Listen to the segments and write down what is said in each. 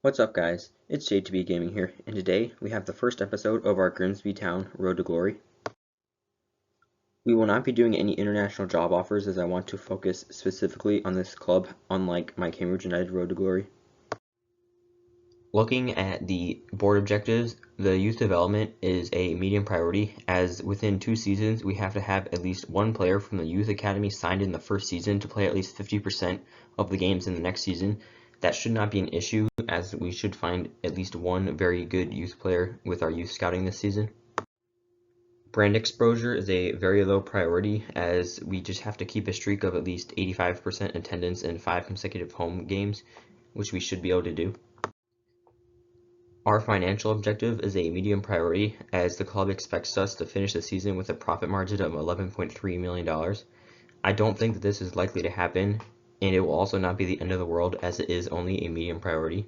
What's up guys, it's JTB Gaming here, and today we have the first episode of our Grimsby Town Road to Glory. We will not be doing any international job offers as I want to focus specifically on this club, unlike my Cambridge United Road to Glory. Looking at the board objectives, the youth development is a medium priority, as within 2 seasons we have to have at least one player from the youth academy signed in the first season to play at least 50% of the games in the next season. That should not be an issue, as we should find at least one very good youth player with our youth scouting this season. Brand exposure is a very low priority, as we just have to keep a streak of at least 85% attendance in 5 consecutive home games, which we should be able to do. Our financial objective is a medium priority, as the club expects us to finish the season with a profit margin of $11.3 million. I don't think that this is likely to happen, and it will also not be the end of the world, as it is only a medium priority.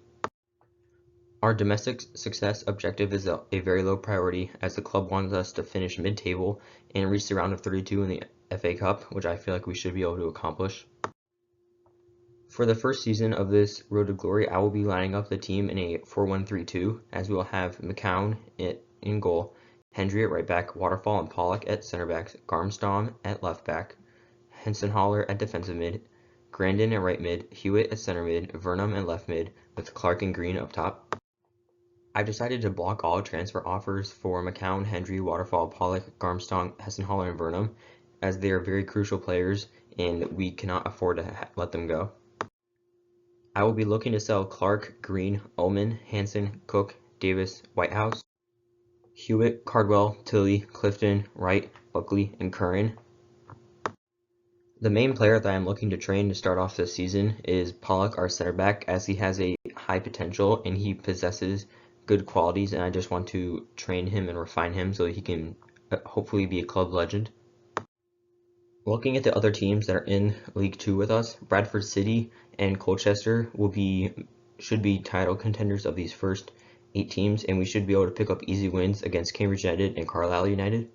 Our domestic success objective is a very low priority, as the club wants us to finish mid-table and reach the round of 32 in the FA Cup, which I feel like we should be able to accomplish. For the first season of this Road to Glory, I will be lining up the team in a 4-1-3-2, as we will have McCown in goal, Hendry at right back, Waterfall and Pollock at center backs, Garmstorm at left back, Henson-Holler at defensive mid, Grandin at right mid, Hewitt at center mid, Vernum at left mid, with Clark and Green up top. I've decided to block all transfer offers for McCown, Hendry, Waterfall, Pollock, Garmstorm, Henson-Holler, and Vernum, as they are very crucial players and we cannot afford to let them go. I will be looking to sell Clark, Green, Ullman, Hanson, Cook, Davis, Whitehouse, Hewitt, Cardwell, Tilley, Clifton, Wright, Buckley, and Curran. The main player that I'm looking to train to start off this season is Pollock, our center back, as he has a high potential and he possesses good qualities, and I just want to train him and refine him so he can hopefully be a club legend. Looking at the other teams that are in League 2 with us, Bradford City and Colchester should be title contenders of these first 8 teams, and we should be able to pick up easy wins against Cambridge United and Carlisle United.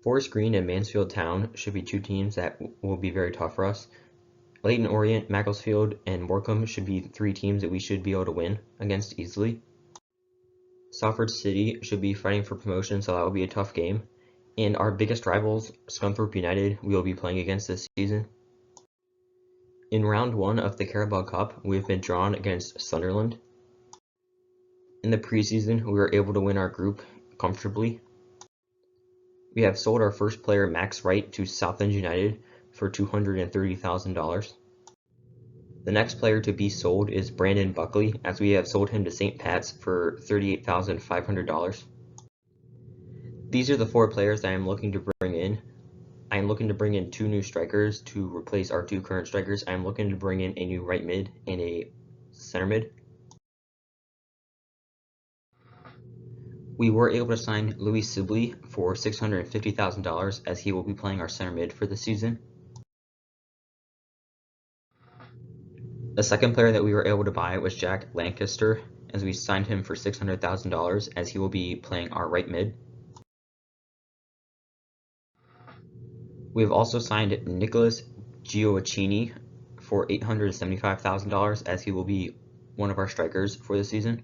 Forest Green and Mansfield Town should be 2 teams that will be very tough for us. Leyton Orient, Macclesfield, and Morecambe should be 3 teams that we should be able to win against easily. Salford City should be fighting for promotion, so that will be a tough game. And our biggest rivals, Scunthorpe United, we will be playing against this season. In round 1 of the Carabao Cup, we have been drawn against Sunderland. In the preseason, we were able to win our group comfortably. We have sold our first player, Max Wright, to Southend United for $230,000. The next player to be sold is Brandon Buckley, as we have sold him to St. Pat's for $38,500. These are the 4 players that I am looking to bring in. I am looking to bring in 2 new strikers to replace our 2 current strikers. I am looking to bring in a new right mid and a center mid. We were able to sign Louis Sibley for $650,000, as he will be playing our center mid for the season. The second player that we were able to buy was Jack Lancaster, as we signed him for $600,000, as he will be playing our right mid. We have also signed Nicholas Gioacchini for $875,000, as he will be one of our strikers for the season.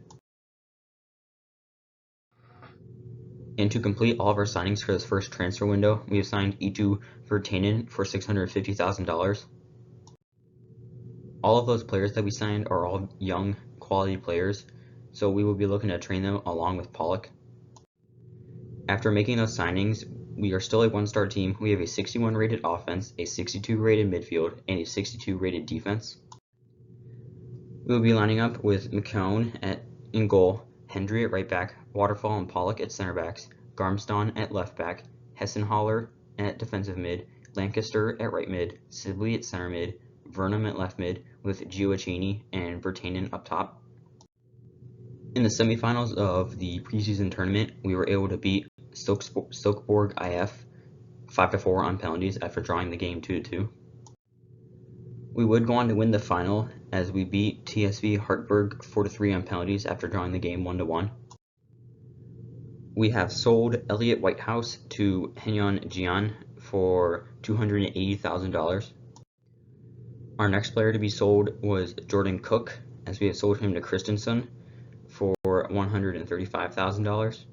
And to complete all of our signings for this first transfer window, we have signed Itu Virtanen for $650,000. All of those players that we signed are all young, quality players, so we will be looking to train them along with Pollock. After making those signings, we are still a 1-star team. We have a 61 rated offense, a 62 rated midfield, and a 62 rated defense. We will be lining up with McCone in goal, Hendry at right back, Waterfall and Pollock at center backs, Garmston at left back, Henson-Holler at defensive mid, Lancaster at right mid, Sibley at center mid, Vernum at left mid, with Gioacchini and Virtanen up top. In the semifinals of the preseason tournament, we were able to beat Stokeborg IF 5-4 on penalties after drawing the game 2-2. We would go on to win the final, as we beat TSV Hartberg 4-3 on penalties after drawing the game 1-1. We have sold Elliot Whitehouse to Henyon Jian for $280,000. Our next player to be sold was Jordan Cook, as we have sold him to Christensen for $135,000.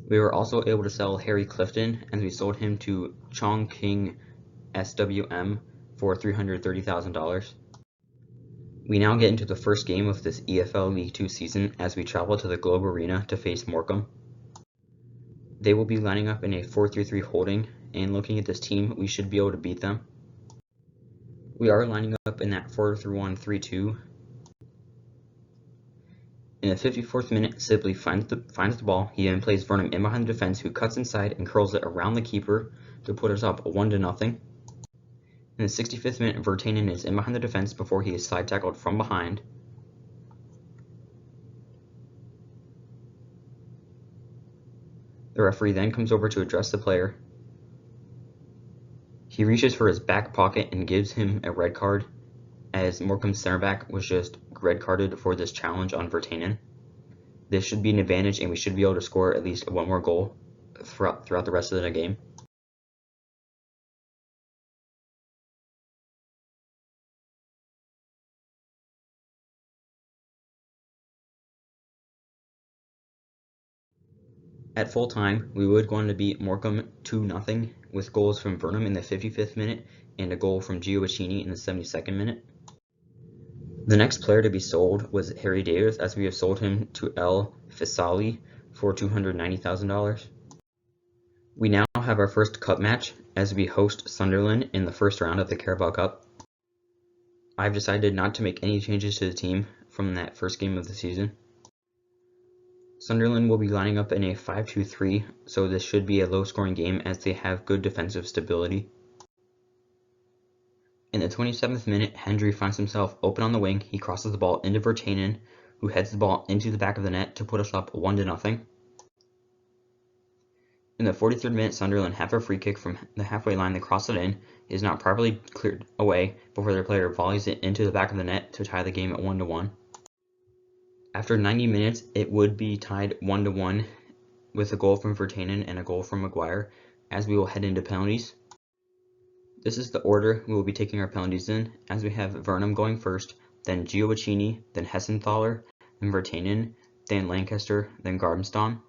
We were also able to sell Harry Clifton as we sold him to Chongqing SWM for $330,000. We now get into the first game of this EFL League 2 season as we travel to the Globe Arena to face Morecambe. They will be lining up in a 4-3-3 holding, and looking at this team, we should be able to beat them. We are lining up in that 4-1-3-2. In the 54th minute, Sibley finds the ball. He then plays Vernon in behind the defense, who cuts inside and curls it around the keeper to put us up 1-0. In the 65th minute, Virtanen is in behind the defense before he is side tackled from behind. The referee then comes over to address the player. He reaches for his back pocket and gives him a red card, as Morecambe's center back was just red carded for this challenge on Virtanen. This should be an advantage, and we should be able to score at least one more goal throughout the rest of the game. At full time, we would go on to beat Morecambe 2-0 with goals from Vernon in the 55th minute and a goal from Gioacchini in the 72nd minute. The next player to be sold was Harry Davis, as we have sold him to El Fisali for $290,000. We now have our first cup match as we host Sunderland in the first round of the Carabao Cup. I've decided not to make any changes to the team from that first game of the season. Sunderland will be lining up in a 5-2-3, so this should be a low-scoring game as they have good defensive stability. In the 27th minute, Hendry finds himself open on the wing. He crosses the ball into Virtanen, who heads the ball into the back of the net to put us up 1-0. In the 43rd minute, Sunderland have a free kick from the halfway line. They cross it in. It is not properly cleared away before their player volleys it into the back of the net to tie the game at 1-1. After 90 minutes, it would be tied 1-1 with a goal from Virtanen and a goal from Maguire, as we will head into penalties. This is the order we will be taking our penalties in, as we have Vernon going first, then Gioacchini, then Hessenthaler, then Virtanen, then Lancaster, then Garbenston.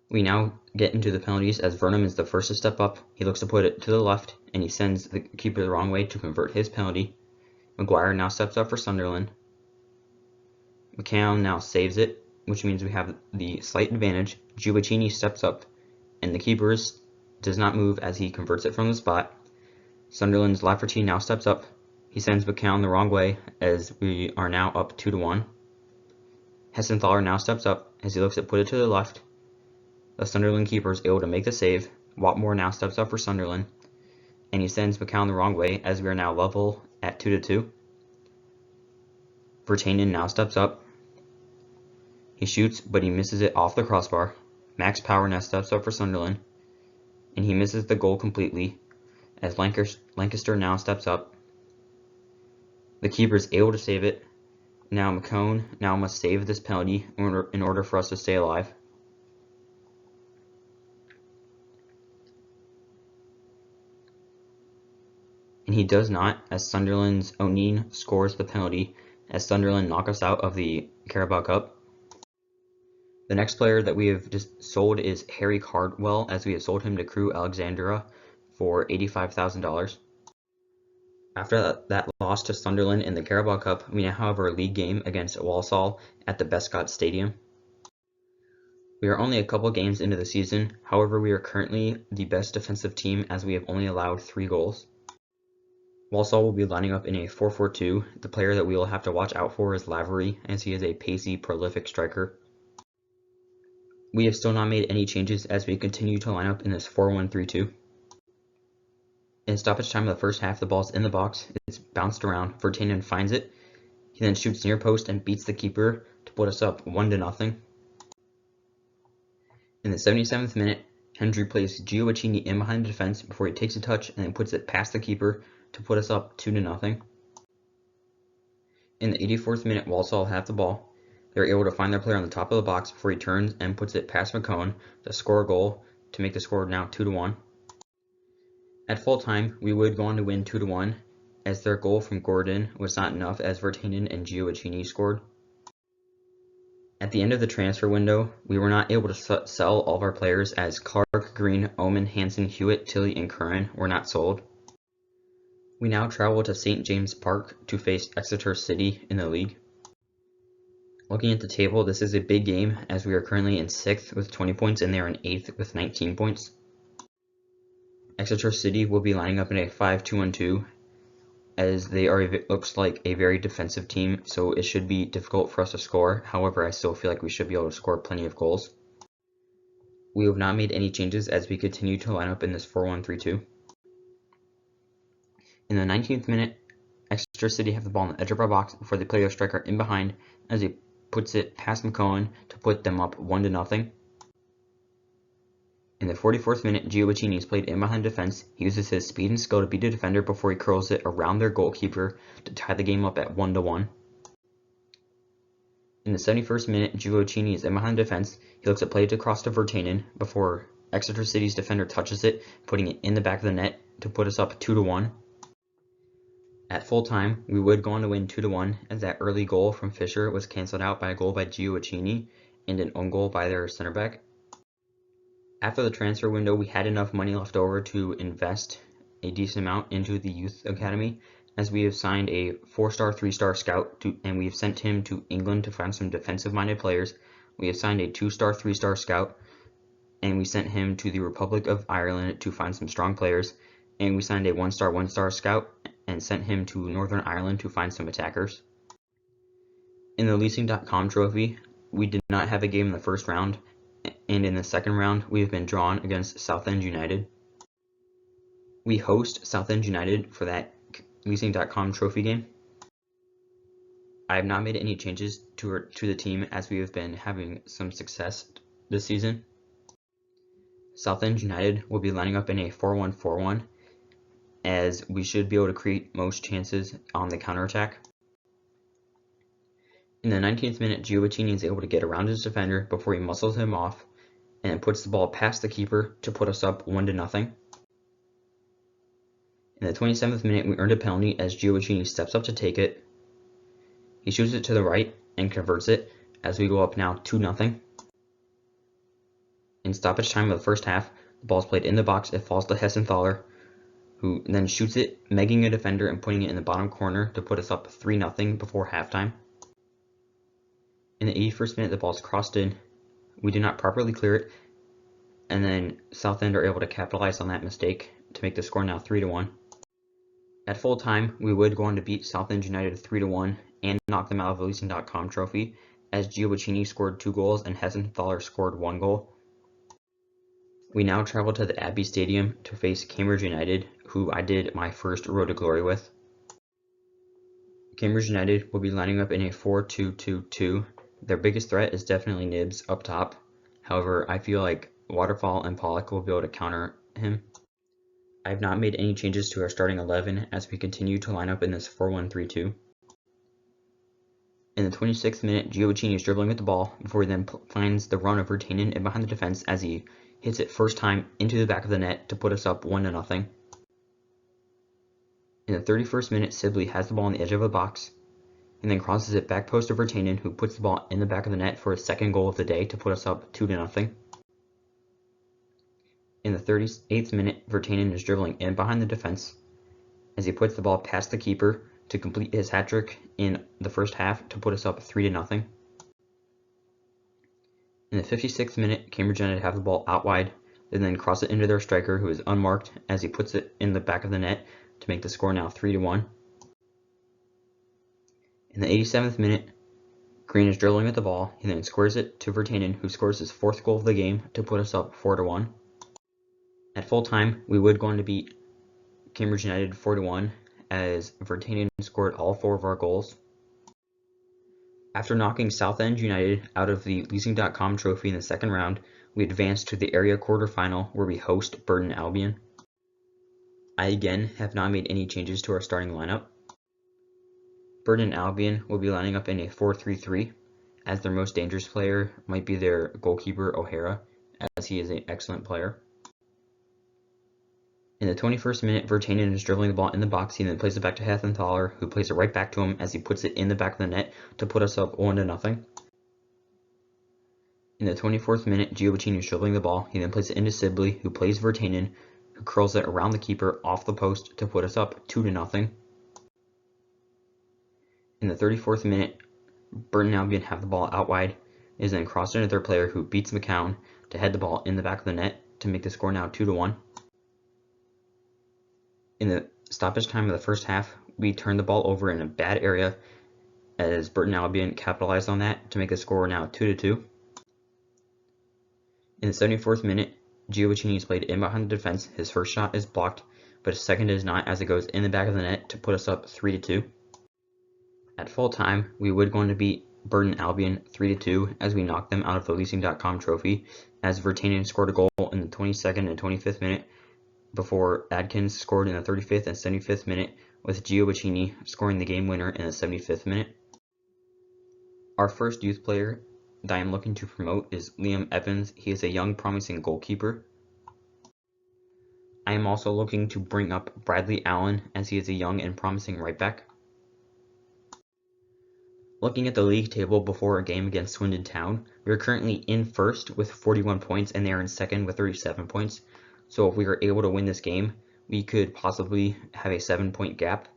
We now get into the penalties as Vernon is the first to step up. He looks to put it to the left, and he sends the keeper the wrong way to convert his penalty. Maguire now steps up for Sunderland. McCown now saves it, which means we have the slight advantage. Gioacchini steps up, and the keeper does not move as he converts it from the spot. Sunderland's Lafferty now steps up. He sends McCown the wrong way as we are now up 2-1. Hessenthaler now steps up as he looks to put it to the left. The Sunderland keeper is able to make the save. Watmore now steps up for Sunderland, and he sends McCown the wrong way as we are now level at 2-2. Virtanen now steps up. He shoots, but he misses it off the crossbar. Max Power now steps up for Sunderland, and he misses the goal completely as Lancaster now steps up. The keeper is able to save it. Now McCone now must save this penalty in order for us to stay alive. And he does not, as Sunderland's O'Neill scores the penalty as Sunderland knock us out of the Carabao Cup. The next player that we have just sold is Harry Cardwell, as we have sold him to Crewe Alexandra for $85,000. After that loss to Sunderland in the Carabao Cup, we now have our league game against Walsall at the Bescott Stadium. We are only a couple games into the season, however we are currently the best defensive team as we have only allowed 3 goals. Walsall will be lining up in a 4-4-2. The player that we will have to watch out for is Lavery, as he is a pacey, prolific striker. We have still not made any changes as we continue to line up in this 4-1-3-2. In stoppage time of the first half, the ball's in the box. It's bounced around. Virtanen finds it. He then shoots near post and beats the keeper to put us up 1-0. In the 77th minute, Hendry plays Gioacchini in behind the defense before he takes a touch and then puts it past the keeper to put us up 2-0. In the 84th minute, Walsall have the ball. They're able to find their player on the top of the box before he turns and puts it past McCone to score a goal to make the score now 2-1. At full time, we would go on to win 2-1, as their goal from Gordon was not enough as Virtanen and Gioacchini scored. At the end of the transfer window, we were not able to sell all of our players as Clark, Green, Omen, Hansen, Hewitt, Tilly, and Curran were not sold. We now travel to St. James Park to face Exeter City in the league. Looking at the table, this is a big game as we are currently in 6th with 20 points and they are in 8th with 19 points. Exeter City will be lining up in a 5-2-1-2 as they are looks like a very defensive team, so it should be difficult for us to score. However, I still feel like we should be able to score plenty of goals. We have not made any changes as we continue to line up in this 4-1-3-2. In the 19th minute, Exeter City have the ball on the edge of our box before they play their striker in behind as he puts it past McCohen to put them up 1-0. In the 44th minute, Gioacchini is played in behind defense. He uses his speed and skill to beat a defender before he curls it around their goalkeeper to tie the game up at 1-1. In the 71st minute, Gioacchini is in behind defense. He looks at play to cross to Virtanen before Exeter City's defender touches it, putting it in the back of the net to put us up 2-1. At full time, we would go on to win 2-1 as that early goal from Fisher was cancelled out by a goal by Gioacchini and an own goal by their center back. After the transfer window, we had enough money left over to invest a decent amount into the youth academy, as we have signed a 4-star, 3-star scout and we have sent him to England to find some defensive-minded players. We have signed a 2-star, 3-star scout and we sent him to the Republic of Ireland to find some strong players. And we signed a 1-star, 1-star scout and sent him to Northern Ireland to find some attackers. In the leasing.com trophy, we did not have a game in the first round, and in the second round, we have been drawn against Southend United. We host Southend United for that leasing.com trophy game. I have not made any changes to the team as we have been having some success this season. Southend United will be lining up in a 4-1-4-1 as we should be able to create most chances on the counterattack. In the 19th minute, Gioacchini is able to get around his defender before he muscles him off and puts the ball past the keeper to put us up 1-0. In the 27th minute, we earned a penalty as Gioacchini steps up to take it. He shoots it to the right and converts it as we go up now 2-0. In stoppage time of the first half, the ball is played in the box. It falls to Hessenthaler, who then shoots it, megging a defender and putting it in the bottom corner to put us up 3-0 before halftime. In the 81st minute, the ball is crossed in. We did not properly clear it, and then Southend are able to capitalize on that mistake to make the score now 3-1. At full time, we would go on to beat Southend United 3-1 and knock them out of the leasing.com trophy, as Gioacchini scored 2 goals and Hessenthaler scored 1 goal. We now travel to the Abbey Stadium to face Cambridge United, who I did my first Road to Glory with. Cambridge United will be lining up in a 4-2-2-2. Their biggest threat is definitely Nibs up top. However, I feel like Waterfall and Pollock will be able to counter him. I have not made any changes to our starting 11 as we continue to line up in this 4-1-3-2. In the 26th minute, Gioacchini is dribbling with the ball before he then finds the run of Virtanen in behind the defense as he hits it first time into the back of the net to put us up 1-0. In the 31st minute, Sibley has the ball on the edge of a box and then crosses it back post to Virtanen, who puts the ball in the back of the net for his second goal of the day to put us up 2-0. In the 38th minute, Virtanen is dribbling in behind the defense as he puts the ball past the keeper to complete his hat-trick in the first half to put us up 3-0. In the 56th minute, Cambridge United have the ball out wide and then cross it into their striker, who is unmarked, as he puts it in the back of the net to make the score now 3-1. In the 87th minute, Green is dribbling with the ball. He then squares it to Virtanen, who scores his 4th goal of the game to put us up 4-1. At full time, we would go on to beat Cambridge United 4-1 as Virtanen scored all 4 of our goals. After knocking Southend United out of the leasing.com trophy in the second round, we advanced to the area quarterfinal where we host Burton Albion. I again have not made any changes to our starting lineup. Burton Albion will be lining up in a 4-3-3, as their most dangerous player might be their goalkeeper O'Hara, as he is an excellent player. In the 21st minute, Virtanen is dribbling the ball in the box. He then plays it back to Hethenthaler, who plays it right back to him as he puts it in the back of the net to put us up 1-0. In the 24th minute, Gioacchini is dribbling the ball. He then plays it into Sibley, who plays Virtanen, who curls it around the keeper off the post to put us up 2-0. In the 34th minute, Burton Albion have the ball out wide. It is then crossed into their player, who beats McCown to head the ball in the back of the net to make the score now 2-1. In the stoppage time of the first half, we turned the ball over in a bad area as Burton Albion capitalized on that to make the score now 2-2. In the 74th minute, Gioacchini is played in behind the defense. His first shot is blocked, but his second is not as it goes in the back of the net to put us up 3-2. At full time, we would go on to beat Burton Albion 3-2 as we knocked them out of the Leasing.com trophy, as Virtanen scored a goal in the 22nd and 25th minute before Adkins scored in the 35th and 75th minute, with Gioacchini scoring the game winner in the 75th minute. Our first youth player that I am looking to promote is Liam Evans. He is a young, promising goalkeeper. I am also looking to bring up Bradley Allen, as he is a young and promising right back. Looking at the league table before a game against Swindon Town, we are currently in first with 41 points and they are in second with 37 points. So if we are able to win this game, we could possibly have a 7-point gap.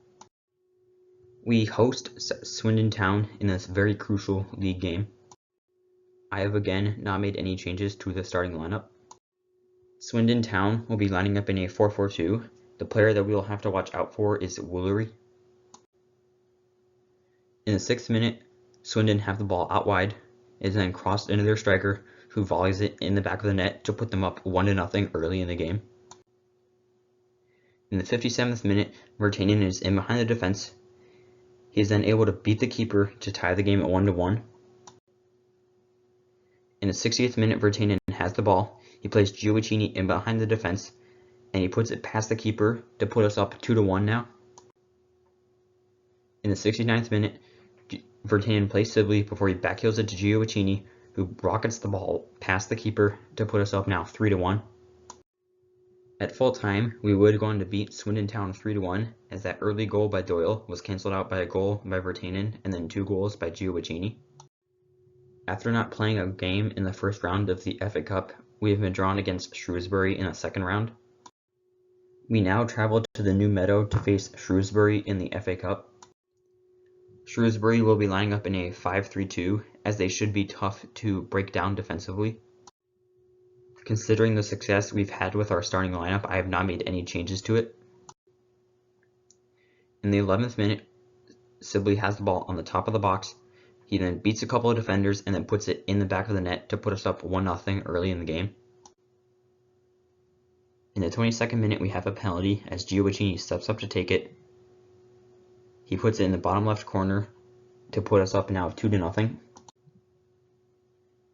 We host Swindon Town in this very crucial league game. I have again not made any changes to the starting lineup. Swindon Town will be lining up in a 4-4-2. The player that we will have to watch out for is Woolery. In the 6th minute, Swindon have the ball out wide. It is then crossed into their striker, who volleys it in the back of the net to put them up 1-0 early in the game. In the 57th minute, Virtanen is in behind the defense. He is then able to beat the keeper to tie the game at 1-1. In the 60th minute, Virtanen has the ball. He plays Gioacchini in behind the defense, and he puts it past the keeper to put us up 2-1 now. In the 69th minute, Virtanen plays Sibley before he backheels it to Gioacchini, who rockets the ball past the keeper to put us up now 3-1. At full time, we would go on to beat Swindon Town 3-1, as that early goal by Doyle was cancelled out by a goal by Virtanen and then 2 goals by Gioacchini. After not playing a game in the first round of the FA Cup, we have been drawn against Shrewsbury in the second round. We now travel to the New Meadow to face Shrewsbury in the FA Cup. Shrewsbury will be lining up in a 5-3-2, as they should be tough to break down defensively. Considering the success we've had with our starting lineup, I have not made any changes to it. In the 11th minute, Sibley has the ball on the top of the box. He then beats a couple of defenders and then puts it in the back of the net to put us up 1-0 early in the game. In the 22nd minute, we have a penalty as Gioacchini steps up to take it. He puts it in the bottom left corner to put us up now 2-0.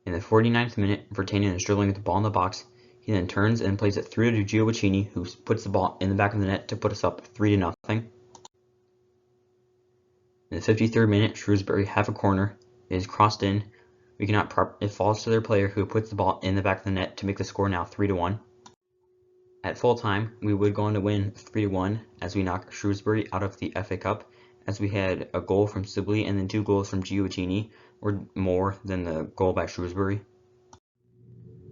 In the 49th minute, Virtanen is dribbling with the ball in the box. He then turns and plays it through to Gioacchini, who puts the ball in the back of the net to put us up 3-0. In the 53rd minute, Shrewsbury have a corner. It is crossed in. It falls to their player, who puts the ball in the back of the net to make the score now 3-1. At full time, we would go on to win 3-1 as we knock Shrewsbury out of the FA Cup, as we had a goal from Sibley and then 2 goals from Gioacchini, or more than the goal by Shrewsbury.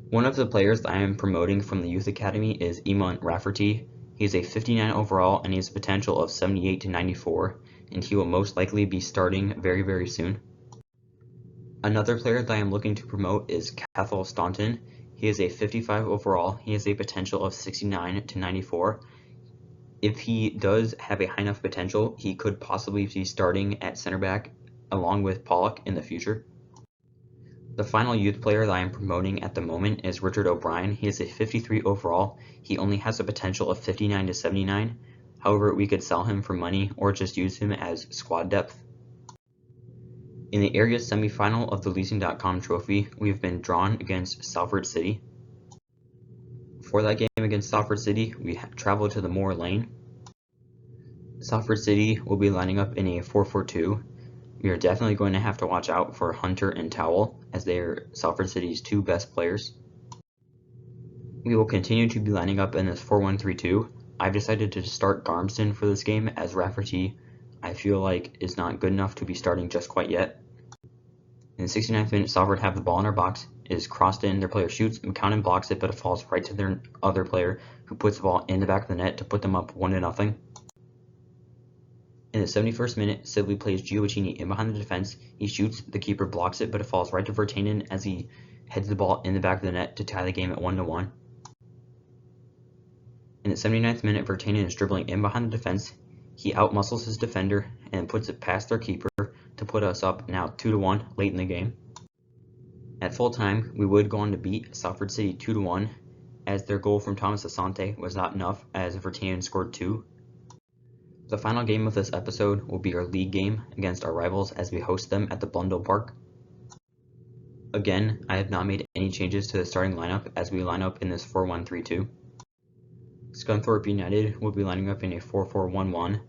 One of the players that I am promoting from the Youth Academy is Eamon Rafferty. He is a 59 overall and he has a potential of 78 to 94, and he will most likely be starting very, very soon. Another player that I am looking to promote is Cathal Staunton. He is a 55 overall. He has a potential of 69 to 94. If he does have a high enough potential, he could possibly be starting at center back along with Pollock in the future. The final youth player that I am promoting at the moment is Richard O'Brien. He is a 53 overall. He only has a potential of 59 to 79. However, we could sell him for money or just use him as squad depth. In the area semi-final of the Leasing.com trophy, we have been drawn against Salford City. For that game against Salford City, we traveled to the Moor Lane. Salford City will be lining up in a 4-4-2. We are definitely going to have to watch out for Hunter and Towell, as they are Salford City's 2 best players. We will continue to be lining up in this 4-1-3-2. I've decided to start Garmston for this game, as Rafferty I feel like is not good enough to be starting just quite yet. In the 69th minute, Salford have the ball in our box, it is crossed in, their player shoots, McCowan blocks it, but it falls right to their other player, who puts the ball in the back of the net to put them up 1-0. In the 71st minute, Sibley plays Gioacchini in behind the defense, he shoots, the keeper blocks it, but it falls right to Vertanen as he heads the ball in the back of the net to tie the game at 1-1. In the 79th minute, Vertanen is dribbling in behind the defense, he outmuscles his defender and puts it past their keeper to put us up now 2-1 late in the game. At full time, we would go on to beat Salford City 2-1, as their goal from Thomas Asante was not enough, as Vertanen scored 2. The final game of this episode will be our league game against our rivals as we host them at the Blundell Park. Again, I have not made any changes to the starting lineup as we line up in this 4-1-3-2. Scunthorpe United will be lining up in a 4-4-1-1,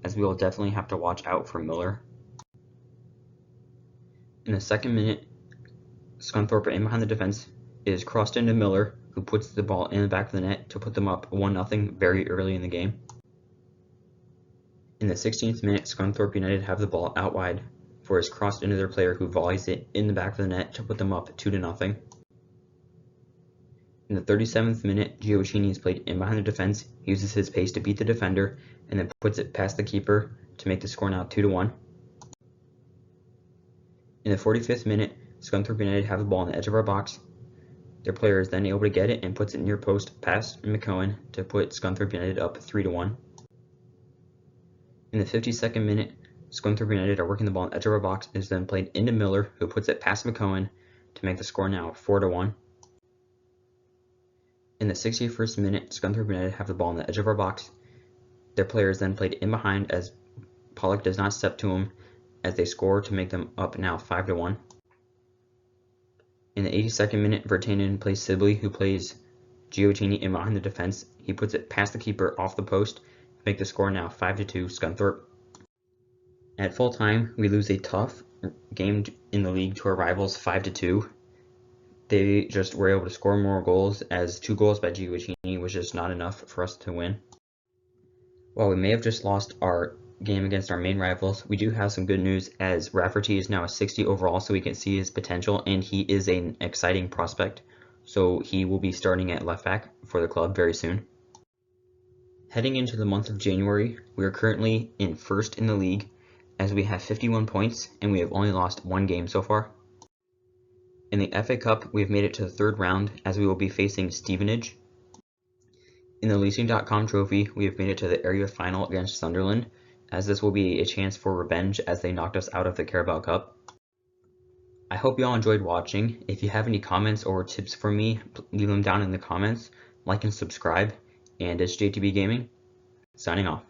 as we will definitely have to watch out for Miller. In the 2nd minute, Scunthorpe in behind the defense is crossed into Miller, who puts the ball in the back of the net to put them up 1-0 very early in the game. In the 16th minute, Scunthorpe United have the ball out wide, for it's crossed into their player, who volleys it in the back of the net to put them up 2-0. In the 37th minute, Gioacchini is played in behind the defense, he uses his pace to beat the defender, and then puts it past the keeper to make the score now 2-1. In the 45th minute, Scunthorpe United have the ball on the edge of our box. Their player is then able to get it and puts it near post past McCowan to put Scunthorpe United up 3-1. In the 52nd minute, Scunthorpe United are working the ball on the edge of our box, and is then played into Miller, who puts it past McCowan to make the score now 4-1. In the 61st minute, Scunthorpe United have the ball on the edge of our box. Their player is then played in behind as Pollock does not step to him, as they score to make them up now 5-1. In the 82nd minute, Vertanen plays Sibley, who plays Gioacchini in behind the defense. He puts it past the keeper off the post to make the score now 5-2 Scunthorpe. At full time, we lose a tough game in the league to our rivals 5-2. They just were able to score more goals, as 2 goals by Gioacchini was just not enough for us to win. While we may have just lost our game against our main rivals, we do have some good news, as Rafferty is now a 60 overall, so we can see his potential, and he is an exciting prospect, so he will be starting at left back for the club very soon. Heading into the month of January, we are currently in first in the league, as we have 51 points, and we have only lost 1 game so far. In the FA Cup, we have made it to the 3rd round, as we will be facing Stevenage. In the Leasing.com Trophy, we have made it to the area final against Sunderland, as this will be a chance for revenge as they knocked us out of the Carabao Cup. I hope you all enjoyed watching. If you have any comments or tips for me, leave them down in the comments, like and subscribe, and it's JTB Gaming, signing off.